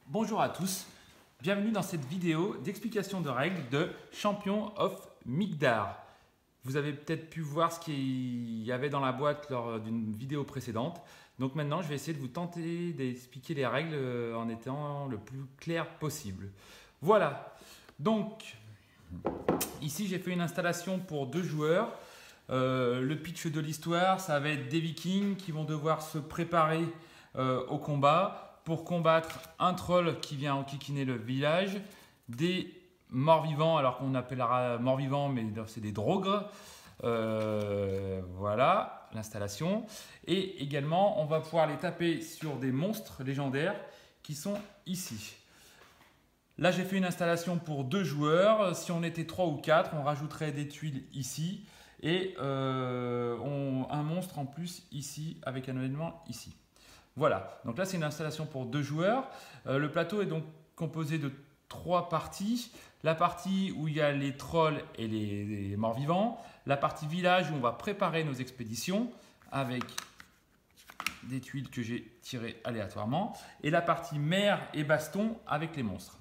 Bonjour à tous, bienvenue dans cette vidéo d'explication de règles de Champion of Migdar. Vous avez peut-être pu voir ce qu'il y avait dans la boîte lors d'une vidéo précédente. Donc maintenant, je vais essayer de vous tenter d'expliquer les règles en étant le plus clair possible. Voilà, donc ici j'ai fait une installation pour 2 joueurs. Le pitch de l'histoire, ça va être des Vikings qui vont devoir se préparer au combat pour combattre un troll qui vient enquiquiner le village, des morts-vivants, alors qu'on appellera morts-vivants, mais c'est des drogres. Voilà l'installation. Et également, on va pouvoir les taper sur des monstres légendaires qui sont ici. Là, j'ai fait une installation pour 2 joueurs. Si on était 3 ou 4, on rajouterait des tuiles ici et un monstre en plus ici avec un événement ici. Voilà, donc là c'est une installation pour 2 joueurs. Le plateau est donc composé de 3 parties. La partie où il y a les trolls et les morts-vivants. La partie village où on va préparer nos expéditions avec des tuiles que j'ai tirées aléatoirement. Et la partie mer et baston avec les monstres.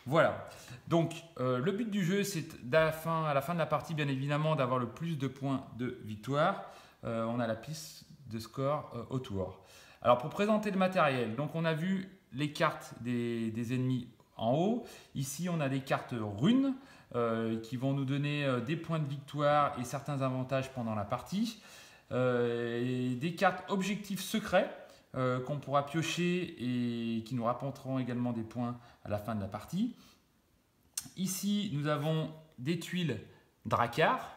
Voilà, donc le but du jeu c'est à la fin de la partie bien évidemment d'avoir le plus de points de victoire. On a la piste de score autour. Alors pour présenter le matériel, donc on a vu les cartes des ennemis en haut. Ici on a des cartes runes qui vont nous donner des points de victoire et certains avantages pendant la partie. Et des cartes objectifs secrets qu'on pourra piocher et qui nous rapporteront également des points à la fin de la partie. Ici nous avons des tuiles Drakkar.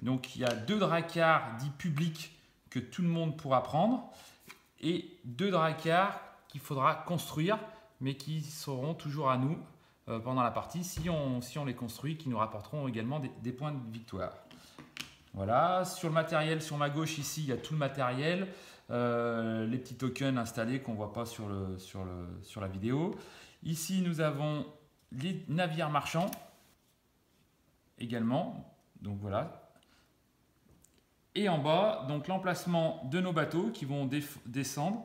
Donc il y a 2 Drakkar dits publics que tout le monde pourra prendre. Et 2 Drakkar qu'il faudra construire, mais qui seront toujours à nous pendant la partie si on les construit, qui nous rapporteront également des points de victoire. Voilà, sur le matériel, sur ma gauche ici, il y a tout le matériel, les petits tokens installés qu'on ne voit pas sur la vidéo. Ici, nous avons les navires marchands également, donc voilà. Et en bas, donc l'emplacement de nos bateaux qui vont descendre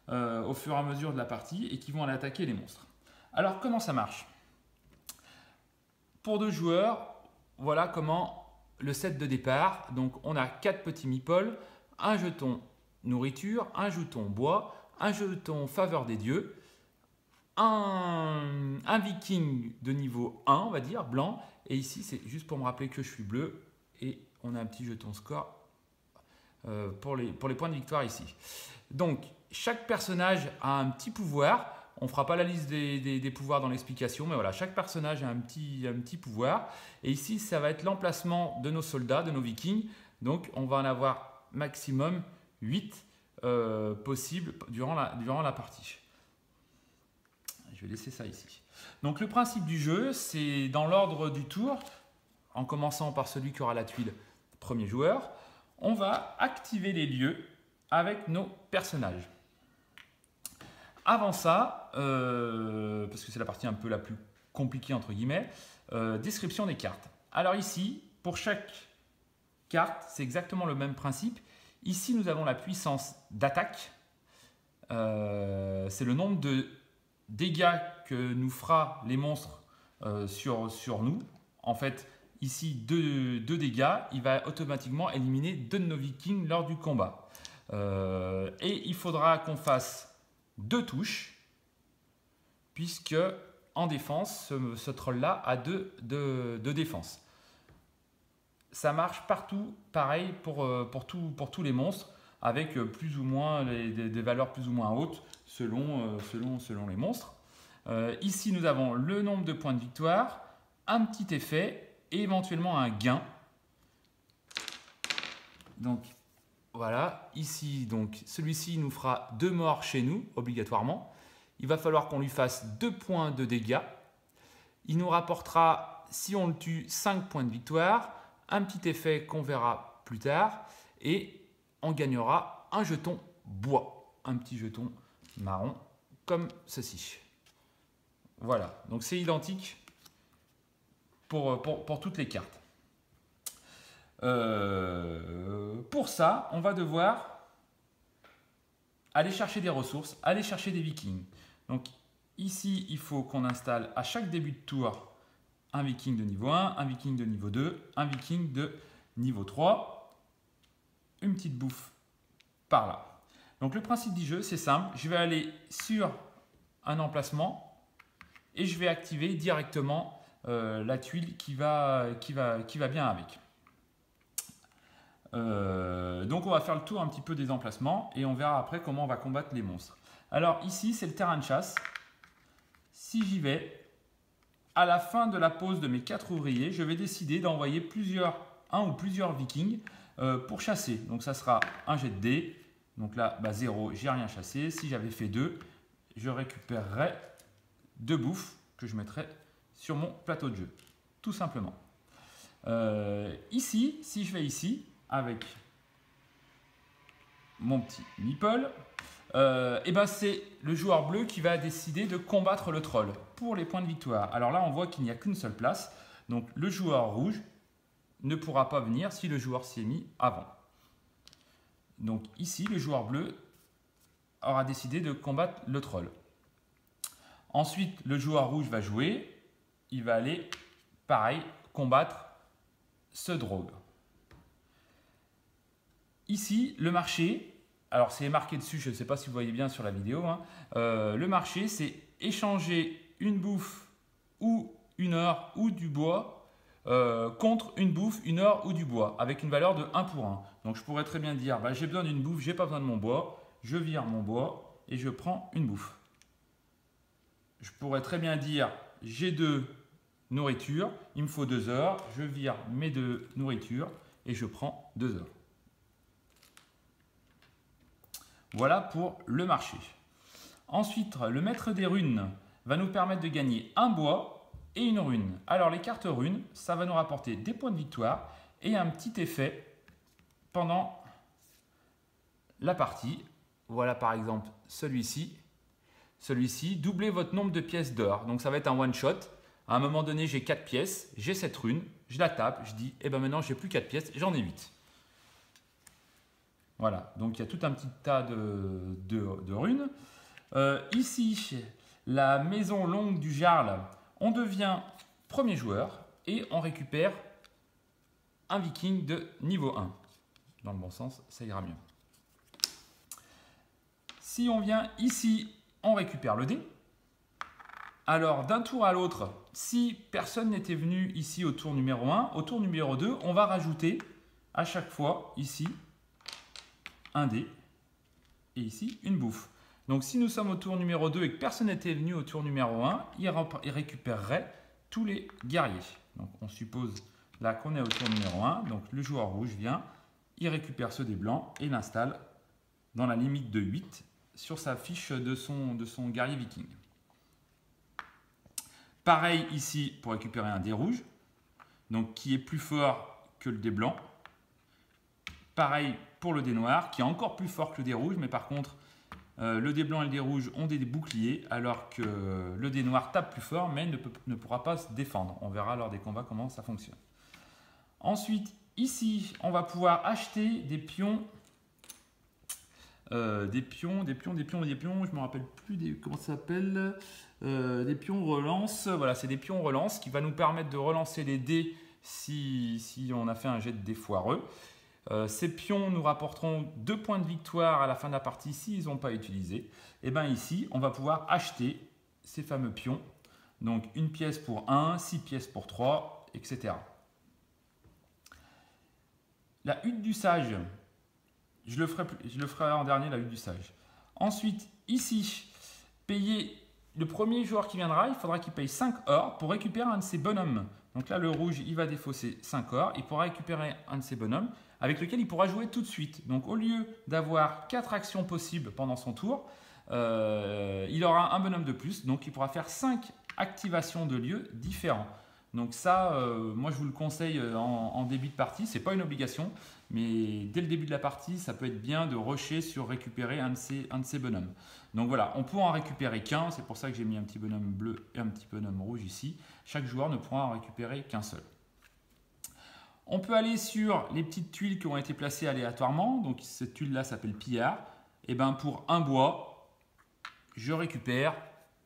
au fur et à mesure de la partie et qui vont aller attaquer les monstres. Alors comment ça marche? Pour 2 joueurs, voilà comment le set de départ. Donc on a 4 petits meeples, un jeton nourriture, un jeton bois, un jeton faveur des dieux, un viking de niveau 1, on va dire, blanc. Et ici, c'est juste pour me rappeler que je suis bleu. Et on a un petit jeton score pour les points de victoire ici. Donc, chaque personnage a un petit pouvoir. On ne fera pas la liste des pouvoirs dans l'explication, mais voilà, chaque personnage a un petit pouvoir. Et ici, ça va être l'emplacement de nos soldats, de nos vikings. Donc, on va en avoir maximum 8 possibles durant la partie. Je vais laisser ça ici. Donc, le principe du jeu, c'est dans l'ordre du tour, en commençant par celui qui aura la tuile premier joueur. On va activer les lieux avec nos personnages. Avant ça, parce que c'est la partie un peu la plus compliquée entre guillemets, description des cartes. Alors ici, pour chaque carte, c'est exactement le même principe. Ici, nous avons la puissance d'attaque. C'est le nombre de dégâts que nous fera les monstres sur nous. En fait, ici, 2 dégâts, il va automatiquement éliminer 2 de nos vikings lors du combat. Et il faudra qu'on fasse 2 touches, puisque en défense, ce troll-là a 2 de défense. Ça marche partout, pareil pour tous les monstres, avec plus ou moins des valeurs plus ou moins hautes selon les monstres. Ici, nous avons le nombre de points de victoire, un petit effet et éventuellement un gain. Donc voilà, ici donc celui-ci nous fera 2 morts chez nous obligatoirement. Il va falloir qu'on lui fasse 2 points de dégâts. Il nous rapportera, si on le tue, 5 points de victoire, un petit effet qu'on verra plus tard et on gagnera un jeton bois, un petit jeton marron comme ceci. Voilà, donc c'est identique pour toutes les cartes. Pour ça, on va devoir aller chercher des ressources, aller chercher des vikings. Donc Ici, il faut qu'on installe à chaque début de tour un viking de niveau 1, un viking de niveau 2, un viking de niveau 3, une petite bouffe par là. Donc le principe du jeu, c'est simple. Je vais aller sur un emplacement et je vais activer directement la tuile qui va bien avec. Donc on va faire le tour un petit peu des emplacements et on verra après comment on va combattre les monstres. Alors ici, c'est le terrain de chasse. Si j'y vais, à la fin de la pause de mes 4 ouvriers, je vais décider d'envoyer un ou plusieurs vikings pour chasser. Donc ça sera un jet de dés. Donc là, 0, j'ai rien chassé. Si j'avais fait 2, je récupérerais 2 bouffes que je mettrais sur mon plateau de jeu. Tout simplement. Ici, si je vais ici, avec mon petit meeple, et ben c'est le joueur bleu qui va décider de combattre le troll pour les points de victoire. Alors là, on voit qu'il n'y a qu'une seule place. Donc le joueur rouge ne pourra pas venir si le joueur s'y est mis avant. Donc ici, le joueur bleu aura décidé de combattre le troll. Ensuite, le joueur rouge va jouer. Il va aller, pareil, combattre ce drogue. Ici, le marché, alors c'est marqué dessus, je ne sais pas si vous voyez bien sur la vidéo, hein. Le marché, c'est échanger une bouffe ou une heure ou du bois contre une bouffe, une heure ou du bois, avec une valeur de 1 pour 1. Donc je pourrais très bien dire, j'ai besoin d'une bouffe, j'ai pas besoin de mon bois, je vire mon bois et je prends une bouffe. Je pourrais très bien dire, j'ai 2 nourritures, il me faut 2 heures, je vire mes 2 nourritures et je prends 2 heures. Voilà pour le marché. Ensuite, le maître des runes va nous permettre de gagner un bois et une rune. Alors les cartes runes, ça va nous rapporter des points de victoire et un petit effet pendant la partie. Voilà par exemple celui-ci. Celui-ci, doublez votre nombre de pièces d'or. Donc ça va être un one shot. À un moment donné, j'ai 4 pièces, j'ai cette rune, je la tape, je dis, et ben maintenant j'ai plus 4 pièces, j'en ai 8. Voilà, donc il y a tout un petit tas de runes. Ici, la maison longue du Jarl, on devient premier joueur et on récupère un viking de niveau 1. Dans le bon sens, ça ira mieux. Si on vient ici, on récupère le dé. Alors, d'un tour à l'autre, si personne n'était venu ici au tour numéro 1, au tour numéro 2, on va rajouter à chaque fois ici un dé et ici une bouffe. Donc si nous sommes au tour numéro 2 et que personne n'était venu au tour numéro 1, il récupérerait tous les guerriers. Donc on suppose là qu'on est au tour numéro 1, donc le joueur rouge vient, il récupère ce dé blanc et l'installe dans la limite de 8 sur sa fiche de son guerrier viking. Pareil ici pour récupérer un dé rouge, donc qui est plus fort que le dé blanc. Pareil pour le dé noir, qui est encore plus fort que le dé rouge, mais par contre, le dé blanc et le dé rouge ont des boucliers, alors que le dé noir tape plus fort, mais ne pourra pas se défendre. On verra lors des combats comment ça fonctionne. Ensuite, ici, on va pouvoir acheter des pions. Des pions, je me rappelle plus comment ça s'appelle. Des pions relance. Voilà, c'est des pions relance qui va nous permettre de relancer les dés si on a fait un jet de dés foireux. Ces pions nous rapporteront 2 points de victoire à la fin de la partie s'ils n'ont pas utilisé. Et bien ici, on va pouvoir acheter ces fameux pions. Donc une pièce pour 1, 6 pièces pour 3, etc. La hutte du sage, je le ferai en dernier, la hutte du sage. Ensuite, ici, payer le premier joueur qui viendra, il faudra qu'il paye 5 or pour récupérer un de ses bonhommes. Donc là, le rouge, il va défausser 5 or. Il pourra récupérer un de ses bonhommes avec lequel il pourra jouer tout de suite. Donc au lieu d'avoir 4 actions possibles pendant son tour, il aura un bonhomme de plus. Donc il pourra faire 5 activations de lieux différents. Donc ça, moi je vous le conseille en début de partie. Ce n'est pas une obligation, mais dès le début de la partie, ça peut être bien de rusher sur récupérer un de ces bonhommes. Donc voilà, on peut en récupérer qu'un. C'est pour ça que j'ai mis un petit bonhomme bleu et un petit bonhomme rouge ici. Chaque joueur ne pourra en récupérer qu'un seul. On peut aller sur les petites tuiles qui ont été placées aléatoirement. Donc cette tuile-là s'appelle pillard. Et bien pour un bois, je récupère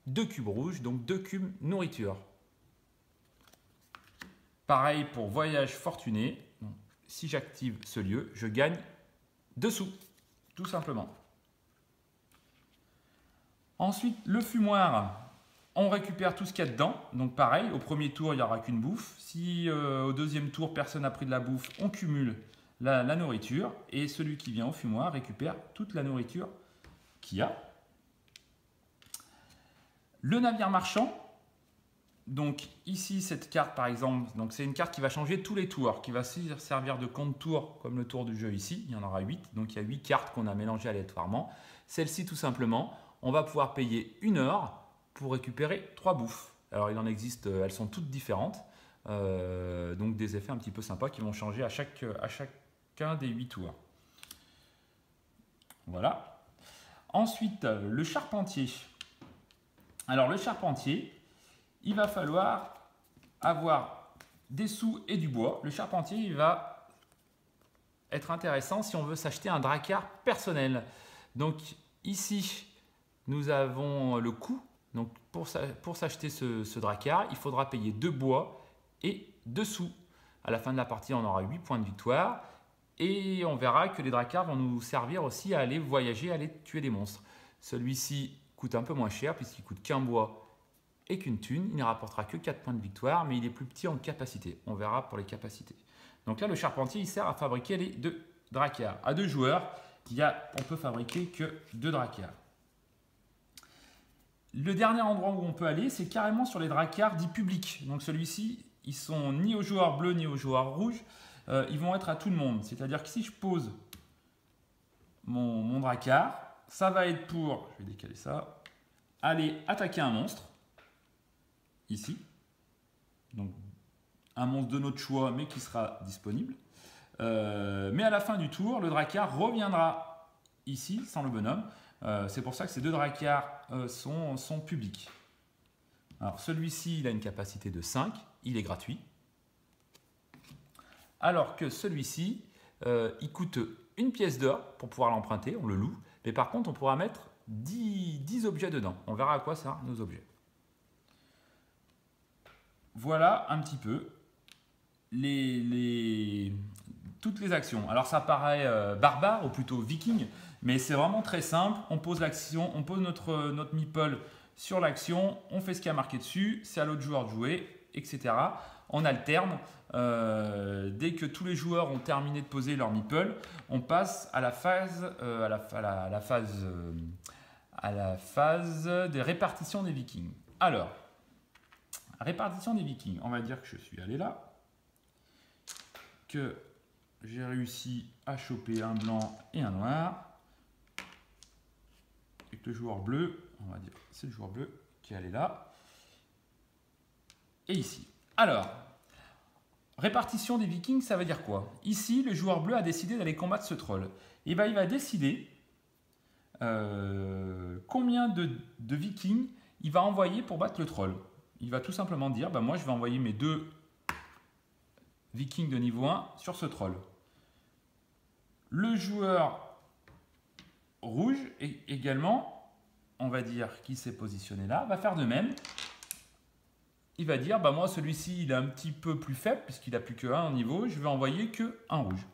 2 cubes rouges, donc 2 cubes nourriture. Pareil pour voyage fortuné. Donc, si j'active ce lieu, je gagne 2 sous, tout simplement. Ensuite, le fumoir, on récupère tout ce qu'il y a dedans. Donc pareil, au premier tour, il n'y aura qu'une bouffe. Si au deuxième tour, personne n'a pris de la bouffe, on cumule la nourriture. Et celui qui vient au fumoir récupère toute la nourriture qu'il y a. Le navire marchand. Donc ici, cette carte par exemple, c'est une carte qui va changer tous les tours, qui va servir de compte tour comme le tour du jeu ici. Il y en aura 8, donc il y a 8 cartes qu'on a mélangées aléatoirement. Celle-ci tout simplement, on va pouvoir payer 1 heure pour récupérer 3 bouffes. Alors il en existe, elles sont toutes différentes, donc des effets un petit peu sympas qui vont changer à chacun des 8 tours. Voilà. Ensuite, le charpentier. Alors le charpentier, il va falloir avoir des sous et du bois. Le charpentier, il va être intéressant si on veut s'acheter un dracard personnel. Donc ici, nous avons le coût. Donc pour s'acheter ce dracard, il faudra payer 2 bois et 2 sous. À la fin de la partie, on aura 8 points de victoire. Et on verra que les dracards vont nous servir aussi à aller voyager, à aller tuer des monstres. Celui-ci coûte un peu moins cher puisqu'il coûte qu'un bois et qu'une thune. Il ne rapportera que 4 points de victoire, mais il est plus petit en capacité. On verra pour les capacités. Donc là, le charpentier, il sert à fabriquer les 2 dracards. À 2 joueurs, on peut fabriquer que 2 dracards. Le dernier endroit où on peut aller, c'est carrément sur les dracards dits publics. Donc celui-ci, ils sont ni aux joueurs bleus ni aux joueurs rouges. Ils vont être à tout le monde. C'est-à-dire que si je pose mon dracard, ça va être pour, je vais décaler ça, aller attaquer un monstre. Ici, donc un monstre de notre choix mais qui sera disponible, mais à la fin du tour le dracard reviendra ici sans le bonhomme. C'est pour ça que ces 2 dracards sont publics. Alors celui-ci, il a une capacité de 5, il est gratuit, alors que celui-ci, il coûte 1 pièce d'or pour pouvoir l'emprunter, on le loue, mais par contre on pourra mettre 10 objets dedans. On verra à quoi servent nos objets. Voilà un petit peu toutes les actions. Alors ça paraît barbare ou plutôt viking, mais c'est vraiment très simple. On pose l'action, on pose notre meeple sur l'action, on fait ce qui a marqué dessus, c'est à l'autre joueur de jouer, etc. On alterne. Dès que tous les joueurs ont terminé de poser leur meeple, on passe à la phase, à la phase des répartitions des vikings. Alors, répartition des vikings, on va dire que je suis allé là, que j'ai réussi à choper un blanc et un noir, et que le joueur bleu, on va dire c'est le joueur bleu qui est allé là, et ici. Alors, répartition des vikings, ça veut dire quoi? Ici, le joueur bleu a décidé d'aller combattre ce troll. Et ben, il va décider combien de vikings il va envoyer pour battre le troll. Il va tout simplement dire, bah moi je vais envoyer mes 2 vikings de niveau 1 sur ce troll. Le joueur rouge, également, on va dire qui s'est positionné là, va faire de même. Il va dire, bah moi celui-ci il est un petit peu plus faible puisqu'il n'a plus que 1 niveau, je vais envoyer que 1 rouge.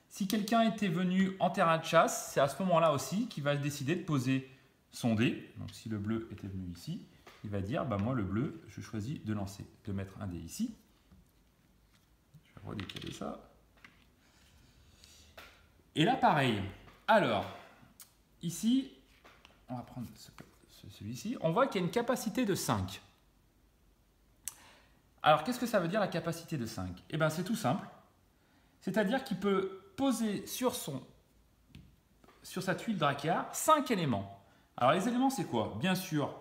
Si quelqu'un était venu en terrain de chasse, c'est à ce moment-là aussi qu'il va décider de poser son dé. Donc si le bleu était venu ici, il va dire, bah moi le bleu, je choisis de lancer, de mettre un dé ici. Je vais redécaler ça. Et là pareil. Alors, ici, on va prendre celui-ci. On voit qu'il y a une capacité de 5. Alors qu'est-ce que ça veut dire la capacité de 5? Eh bien c'est tout simple. C'est-à-dire qu'il peut poser sur sa tuile dracard 5 éléments. Alors les éléments c'est quoi? Bien sûr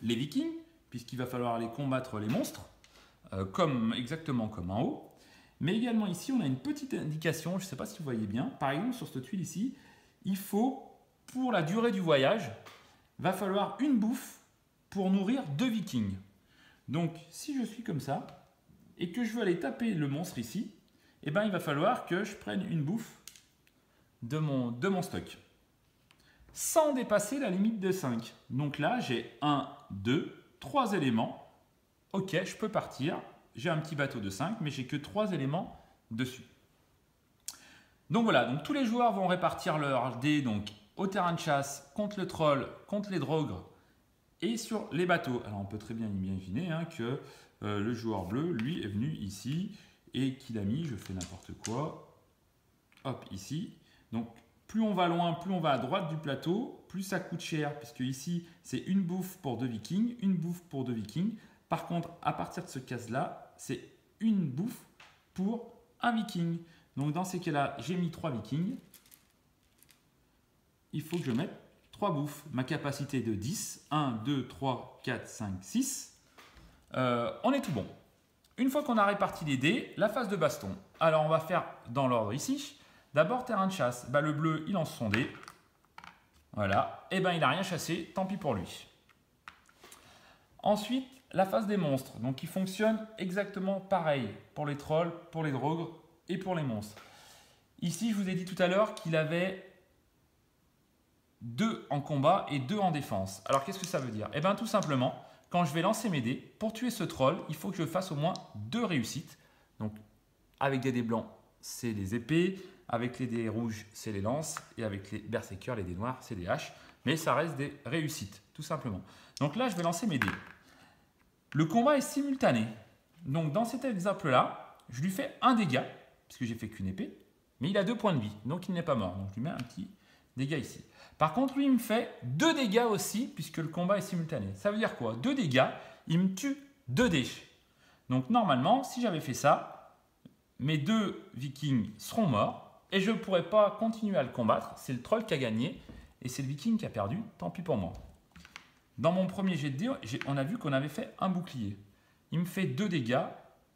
les vikings, puisqu'il va falloir aller combattre les monstres, exactement comme en haut. Mais également ici, on a une petite indication, je ne sais pas si vous voyez bien. Par exemple, sur cette tuile ici, il faut, pour la durée du voyage, va falloir une bouffe pour nourrir 2 vikings. Donc, si je suis comme ça, et que je veux aller taper le monstre ici, eh ben, il va falloir que je prenne une bouffe de mon stock. sans dépasser la limite de 5. Donc là, j'ai 1, 2, 3 éléments. Ok, je peux partir. J'ai un petit bateau de 5, mais j'ai que 3 éléments dessus. Donc voilà, donc tous les joueurs vont répartir leurs dés donc, au terrain de chasse, contre le troll, contre les drogres et sur les bateaux. Alors on peut très bien imaginer que le joueur bleu, lui, est venu ici et qu'il a mis, je fais n'importe quoi, hop, ici. Donc plus on va loin, plus on va à droite du plateau, plus ça coûte cher, puisque ici, c'est une bouffe pour 2 vikings, une bouffe pour 2 vikings. Par contre, à partir de ce case-là, c'est une bouffe pour un viking. Donc dans ces cas-là, j'ai mis 3 vikings. Il faut que je mette 3 bouffes. Ma capacité est de 10. 1, 2, 3, 4, 5, 6. On est tout bon. Une fois qu'on a réparti les dés, la phase de baston. Alors on va faire dans l'ordre ici. D'abord terrain de chasse. Le bleu, il lance son dé. Voilà. Et il n'a rien chassé, tant pis pour lui. Ensuite, la phase des monstres. Donc il fonctionne exactement pareil pour les trolls, pour les drogres et pour les monstres. Ici, je vous ai dit tout à l'heure qu'il avait 2 en combat et 2 en défense. Alors qu'est-ce que ça veut dire? Tout simplement, quand je vais lancer mes dés, pour tuer ce troll, il faut que je fasse au moins 2 réussites. Donc avec des dés blancs, c'est les épées. Avec les dés rouges, c'est les lances. Et avec les berserkers, les dés noirs, c'est les haches. Mais ça reste des réussites, tout simplement. Donc là, je vais lancer mes dés. Le combat est simultané. Donc dans cet exemple-là, je lui fais un dégât, puisque j'ai fait qu'une épée. Mais il a 2 points de vie, donc il n'est pas mort. Donc je lui mets un petit dégât ici. Par contre, lui, il me fait 2 dégâts aussi, puisque le combat est simultané. Ça veut dire quoi? 2 dégâts, il me tue 2 dés. Donc normalement, si j'avais fait ça, mes 2 vikings seront morts. Et je ne pourrais pas continuer à le combattre. C'est le troll qui a gagné et c'est le viking qui a perdu. Tant pis pour moi. Dans mon premier jet de dés, on a vu qu'on avait fait un bouclier. Il me fait 2 dégâts.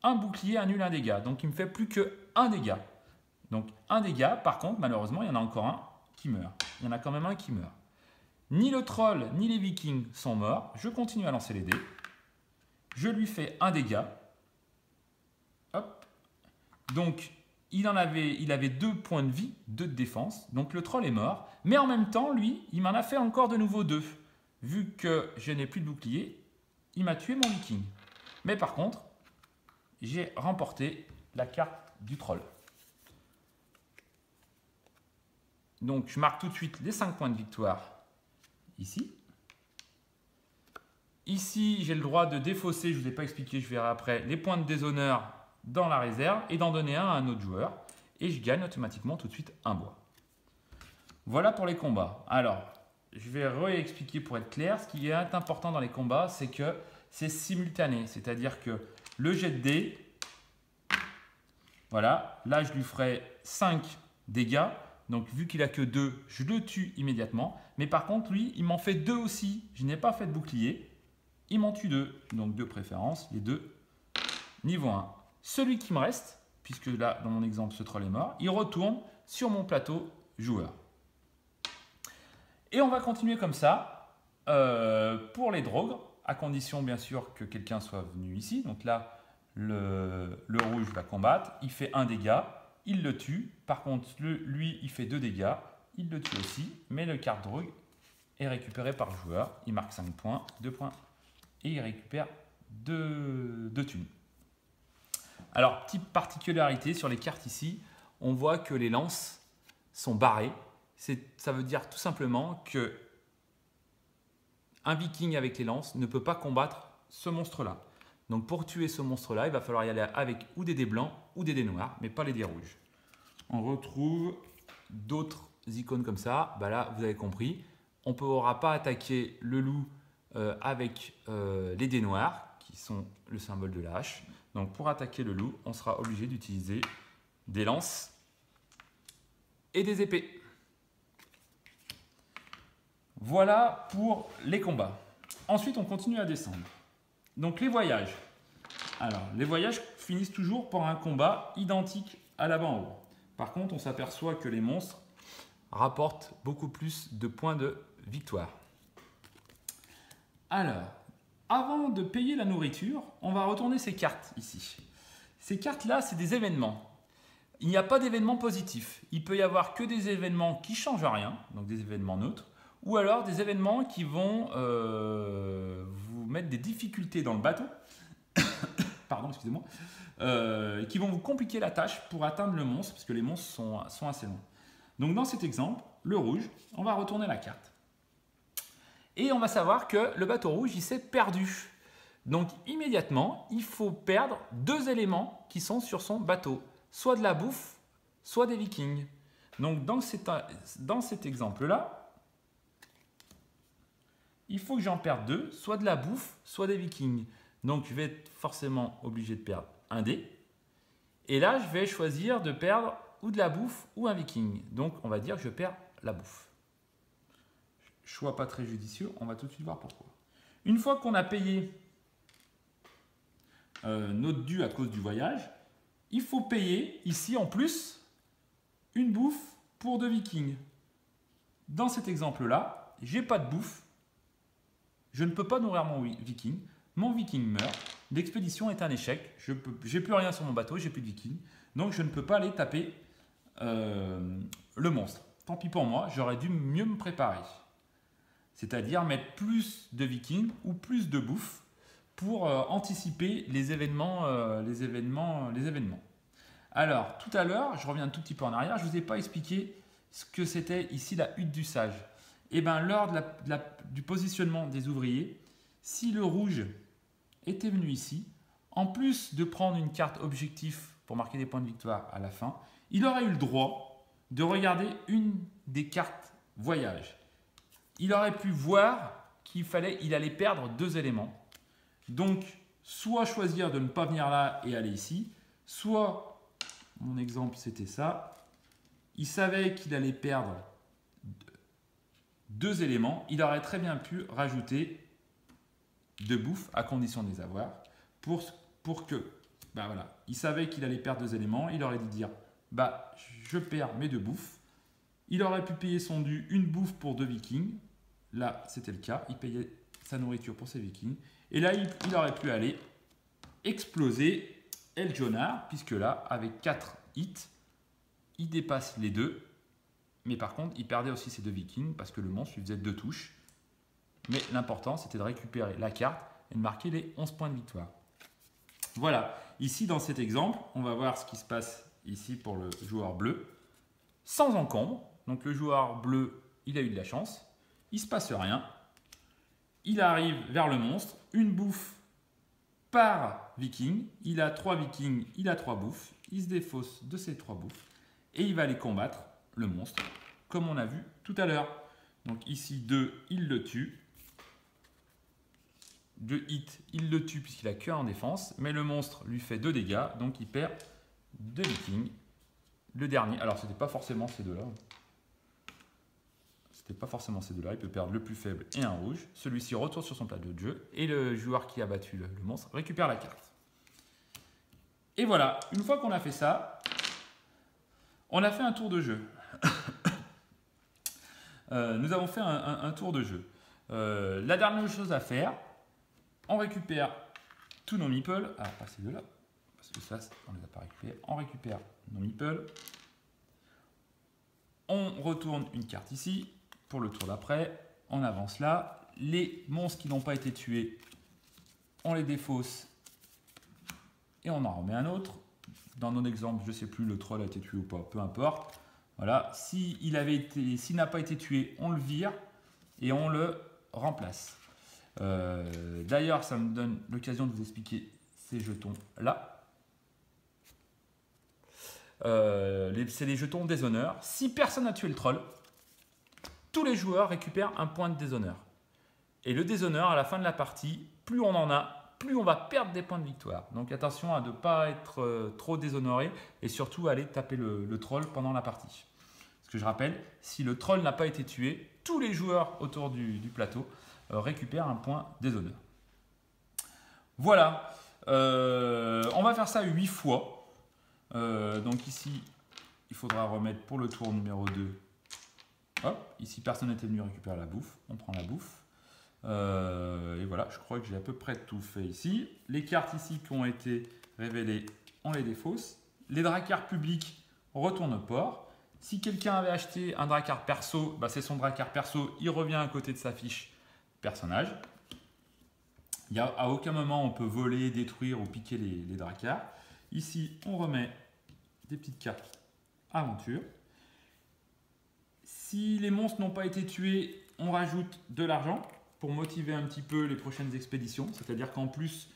Un bouclier annule un dégât. Donc il me fait plus que 1 dégât. Donc un dégât, par contre, malheureusement, il y en a encore un qui meurt. Il y en a quand même un qui meurt. Ni le troll, ni les vikings sont morts. Je continue à lancer les dés. Je lui fais un dégât. Hop. Donc, il avait 2 points de vie, 2 de défense. Donc le troll est mort. Mais en même temps, lui, il m'en a fait encore de nouveau 2. Vu que je n'ai plus de bouclier, il m'a tué mon viking. Mais par contre, j'ai remporté la carte du troll. Donc je marque tout de suite les 5 points de victoire ici. Ici, j'ai le droit de défausser, je ne vous ai pas expliqué, je verrai après, les points de déshonneur dans la réserve et d'en donner un à un autre joueur. Et je gagne automatiquement tout de suite un bois. Voilà pour les combats. Alors, je vais réexpliquer pour être clair. Ce qui est important dans les combats, c'est que c'est simultané. C'est-à-dire que le jet de dés, voilà, là je lui ferai 5 dégâts. Donc vu qu'il n'a que 2, je le tue immédiatement. Mais par contre, lui, il m'en fait 2 aussi. Je n'ai pas fait de bouclier. Il m'en tue 2. Donc de préférence, les 2 niveau 1. Celui qui me reste, puisque là, dans mon exemple, ce troll est mort, il retourne sur mon plateau joueur. Et on va continuer comme ça pour les drogres, à condition bien sûr que quelqu'un soit venu ici. Donc là, le rouge va combattre, il fait 1 dégât, il le tue. Par contre, lui, il fait 2 dégâts, il le tue aussi. Mais le carte drogue est récupéré par le joueur. Il marque 5 points, 2 points, et il récupère 2 thunes. Alors, petite particularité sur les cartes ici, on voit que les lances sont barrées. Ça veut dire tout simplement que un viking avec les lances ne peut pas combattre ce monstre-là. Donc pour tuer ce monstre-là, il va falloir y aller avec ou des dés blancs ou des dés noirs, mais pas les dés rouges. On retrouve d'autres icônes comme ça. Là, vous avez compris. On ne pourra pas attaquer le loup avec les dés noirs, qui sont le symbole de la hache. Donc pour attaquer le loup, on sera obligé d'utiliser des lances et des épées. Voilà pour les combats. Ensuite, on continue à descendre. Donc les voyages. Alors, les voyages finissent toujours par un combat identique à l'avant en haut. Par contre, on s'aperçoit que les monstres rapportent beaucoup plus de points de victoire. Alors, avant de payer la nourriture, on va retourner ces cartes ici. Ces cartes-là, c'est des événements. Il n'y a pas d'événements positifs. Il peut y avoir que des événements qui ne changent rien, donc des événements neutres, ou alors des événements qui vont vous mettre des difficultés dans le bateau, pardon, excusez-moi, qui vont vous compliquer la tâche pour atteindre le monstre, parce que les monstres sont assez longs. Donc dans cet exemple, le rouge, on va retourner la carte. Et on va savoir que le bateau rouge, il s'est perdu. Donc immédiatement, il faut perdre 2 éléments qui sont sur son bateau. Soit de la bouffe, soit des vikings. Donc dans cet exemple-là, il faut que j'en perde 2, soit de la bouffe, soit des vikings. Donc je vais être forcément obligé de perdre un dé. Et là, je vais choisir de perdre ou de la bouffe ou un viking. Donc on va dire que je perds la bouffe. Choix pas très judicieux, on va tout de suite voir pourquoi. Une fois qu'on a payé notre dû à cause du voyage, il faut payer ici en plus une bouffe pour 2 vikings. Dans cet exemple-là, j'ai pas de bouffe, je ne peux pas nourrir mon viking meurt, l'expédition est un échec, j'ai plus rien sur mon bateau, j'ai plus de vikings, donc je ne peux pas aller taper le monstre. Tant pis pour moi, j'aurais dû mieux me préparer. C'est-à-dire mettre plus de vikings ou plus de bouffe pour anticiper les événements. Alors, tout à l'heure, je reviens un tout petit peu en arrière, je ne vous ai pas expliqué ce que c'était ici la hutte du sage. Et bien, lors du positionnement des ouvriers, si le rouge était venu ici, en plus de prendre une carte objectif pour marquer des points de victoire à la fin, il aurait eu le droit de regarder une des cartes voyage. Il aurait pu voir qu'il allait perdre 2 éléments. Donc, soit choisir de ne pas venir là et aller ici, soit, mon exemple c'était ça, il savait qu'il allait perdre 2 éléments, il aurait très bien pu rajouter de bouffe à condition de les avoir pour que, bah voilà, il savait qu'il allait perdre 2 éléments, il aurait dû dire, bah je perds mes 2 bouffes. Il aurait pu payer son dû, une bouffe pour 2 vikings. Là, c'était le cas. Il payait sa nourriture pour ses vikings. Et là, il aurait pu aller exploser El Jonar, puisque là, avec 4 hits, il dépasse les 2. Mais par contre, il perdait aussi ses 2 vikings, parce que le monstre lui faisait 2 touches. Mais l'important, c'était de récupérer la carte et de marquer les 11 points de victoire. Voilà. Ici, dans cet exemple, on va voir ce qui se passe ici pour le joueur bleu. Sans encombre. Donc le joueur bleu, il a eu de la chance. Il ne se passe rien. Il arrive vers le monstre. Une bouffe par viking. Il a 3 vikings, il a 3 bouffes. Il se défausse de ces 3 bouffes. Et il va aller combattre le monstre, comme on a vu tout à l'heure. Donc ici, 2, il le tue. 2 hits, il le tue puisqu'il a que 1 en défense. Mais le monstre lui fait 2 dégâts. Donc il perd 2 vikings. Le dernier, alors c'était pas forcément ces deux-là. C'était pas forcément ces deux-là. Il peut perdre le plus faible et un rouge. Celui-ci retourne sur son plateau de jeu. Et le joueur qui a battu le monstre récupère la carte. Et voilà, une fois qu'on a fait ça, on a fait un tour de jeu. Nous avons fait un tour de jeu. La dernière chose à faire, on récupère tous nos meeples. Ah, pas ces deux-là, parce que ça, on ne les a pas récupérés. On récupère nos meeples. On retourne une carte ici. Pour le tour d'après, on avance là. Les monstres qui n'ont pas été tués, on les défausse et on en remet un autre. Dans notre exemple, je ne sais plus, le troll a été tué ou pas, peu importe. Voilà, s'il n'a pas été tué, on le vire et on le remplace. D'ailleurs, ça me donne l'occasion de vous expliquer ces jetons-là. C'est les jetons déshonneur. Si personne n'a tué le troll, tous les joueurs récupèrent un point de déshonneur. Et le déshonneur, à la fin de la partie, plus on en a, plus on va perdre des points de victoire. Donc attention à ne pas être trop déshonoré et surtout à aller taper le troll pendant la partie. Parce que je rappelle, si le troll n'a pas été tué, tous les joueurs autour du plateau récupèrent un point déshonneur. Voilà, on va faire ça 8 fois. Donc ici, il faudra remettre pour le tour numéro 2. Hop, ici personne n'était venu récupérer la bouffe, on prend la bouffe. Et voilà, je crois que j'ai à peu près tout fait ici. Les cartes ici qui ont été révélées, on les défausse. Les dracars publics retournent au port. Si quelqu'un avait acheté un Drakkar perso, bah c'est son Drakkar perso, il revient à côté de sa fiche personnage. À aucun moment on peut voler, détruire ou piquer les Drakkars. Ici, on remet des petites cartes aventure. Si les monstres n'ont pas été tués, on rajoute de l'argent pour motiver un petit peu les prochaines expéditions. C'est-à-dire qu'en plus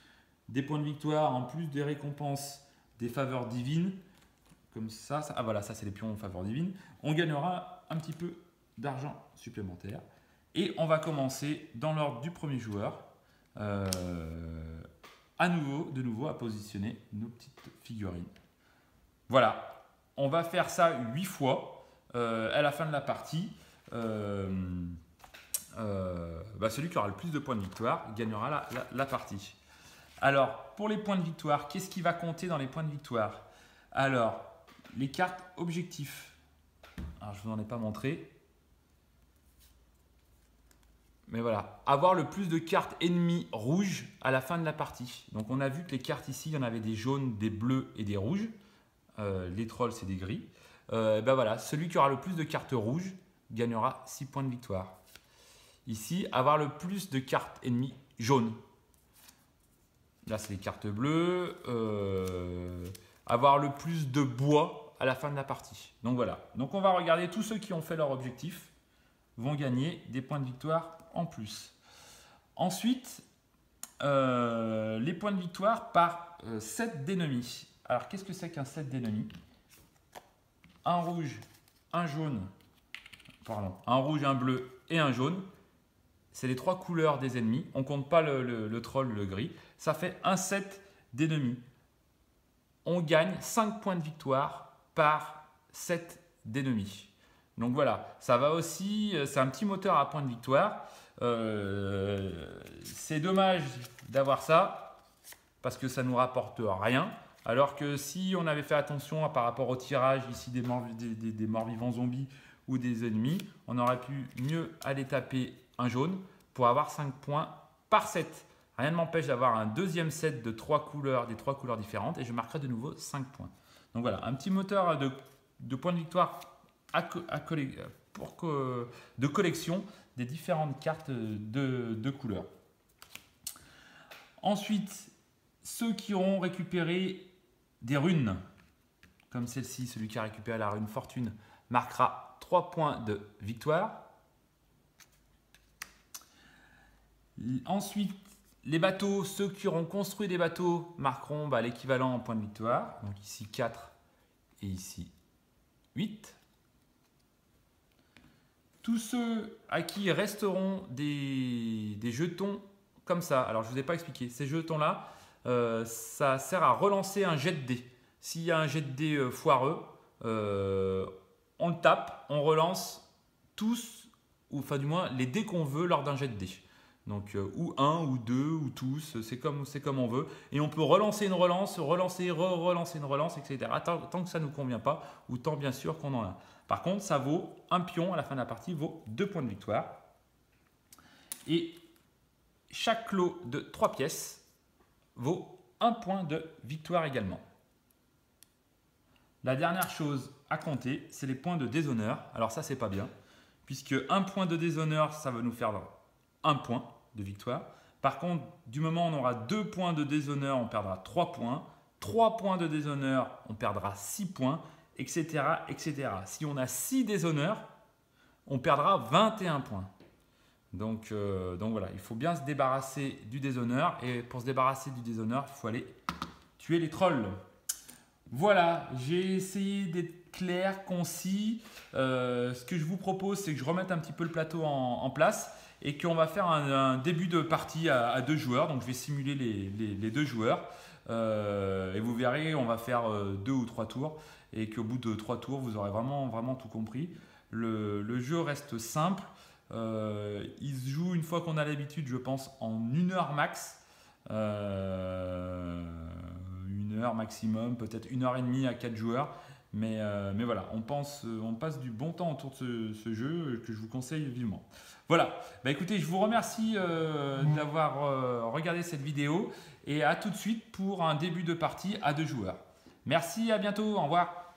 des points de victoire, en plus des récompenses, des faveurs divines, comme ça, ah voilà, ça c'est les pions faveurs divines, on gagnera un petit peu d'argent supplémentaire. Et on va commencer dans l'ordre du premier joueur, de nouveau à positionner nos petites figurines. Voilà, on va faire ça 8 fois à la fin de la partie. Celui qui aura le plus de points de victoire gagnera la partie. Alors, pour les points de victoire, qu'est-ce qui va compter dans les points de victoire? Alors, les cartes objectifs. Alors, je ne vous en ai pas montré. Mais voilà, avoir le plus de cartes ennemies rouges à la fin de la partie. Donc, on a vu que les cartes ici, il y en avait des jaunes, des bleus et des rouges. Les trolls, c'est des gris. Voilà, celui qui aura le plus de cartes rouges gagnera 6 points de victoire. Ici, avoir le plus de cartes ennemies jaunes. Là, c'est les cartes bleues. Avoir le plus de bois à la fin de la partie. Donc voilà. Donc on va regarder tous ceux qui ont fait leur objectif vont gagner des points de victoire en plus. Ensuite, les points de victoire par set d'ennemis. Alors, qu'est-ce que c'est qu'un set d'ennemis? Un rouge, un jaune, un rouge, un bleu et un jaune. C'est les 3 couleurs des ennemis. On ne compte pas le troll, le gris. Ça fait un set d'ennemis. On gagne 5 points de victoire par set d'ennemis. Donc voilà, ça va aussi, c'est un petit moteur à points de victoire. C'est dommage d'avoir ça parce que ça ne nous rapporte rien. Alors que si on avait fait attention par rapport au tirage ici des morts-vivants zombies ou des ennemis, on aurait pu mieux aller taper un jaune pour avoir 5 points par set. Rien ne m'empêche d'avoir un deuxième set de 3 couleurs, des 3 couleurs différentes et je marquerai de nouveau 5 points. Donc voilà, un petit moteur de points de victoire de collection des différentes cartes de couleurs. Ensuite, ceux qui auront récupéré des runes, comme celle-ci, celui qui a récupéré la rune fortune, marquera 3 points de victoire. Ensuite, les bateaux, ceux qui auront construit des bateaux marqueront l'équivalent en points de victoire. Donc ici 4 et ici 8. Tous ceux à qui resteront des jetons comme ça. Alors je ne vous ai pas expliqué. Ces jetons-là, ça sert à relancer un jet de dés. S'il y a un jet de dés foireux, on le tape, on relance tous, ou enfin du moins les dés qu'on veut lors d'un jet de dés. Donc ou un, ou deux, ou tous, c'est comme on veut. Et on peut relancer une relance, relancer une relance, etc. Tant que ça ne nous convient pas, ou tant bien sûr qu'on en a. Par contre, ça vaut un pion à la fin de la partie, vaut 2 points de victoire. Et chaque lot de 3 pièces vaut 1 point de victoire également. La dernière chose à compter, c'est les points de déshonneur. Alors ça, c'est pas bien, puisque 1 point de déshonneur, ça va nous faire 1 point de victoire. Par contre, du moment où on aura 2 points de déshonneur, on perdra 3 points. 3 points de déshonneur, on perdra 6 points, etc., etc. Si on a 6 déshonneurs, on perdra 21 points. Donc voilà, il faut bien se débarrasser du déshonneur. Et pour se débarrasser du déshonneur, il faut aller tuer les trolls. Voilà, j'ai essayé d'être clair, concis. Ce que je vous propose, c'est que je remette un petit peu le plateau en place et qu'on va faire un début de partie à 2 joueurs. Donc je vais simuler les 2 joueurs et vous verrez, on va faire 2 ou 3 tours et qu'au bout de 3 tours, vous aurez vraiment tout compris. Le jeu reste simple. Il se joue une fois qu'on a l'habitude, je pense, en 1 heure max. 1 heure maximum, peut-être 1h30 à 4 joueurs. Mais voilà, on passe du bon temps autour de ce jeu que je vous conseille vivement. Voilà, écoutez, je vous remercie d'avoir regardé cette vidéo et à tout de suite pour un début de partie à 2 joueurs. Merci, à bientôt, au revoir.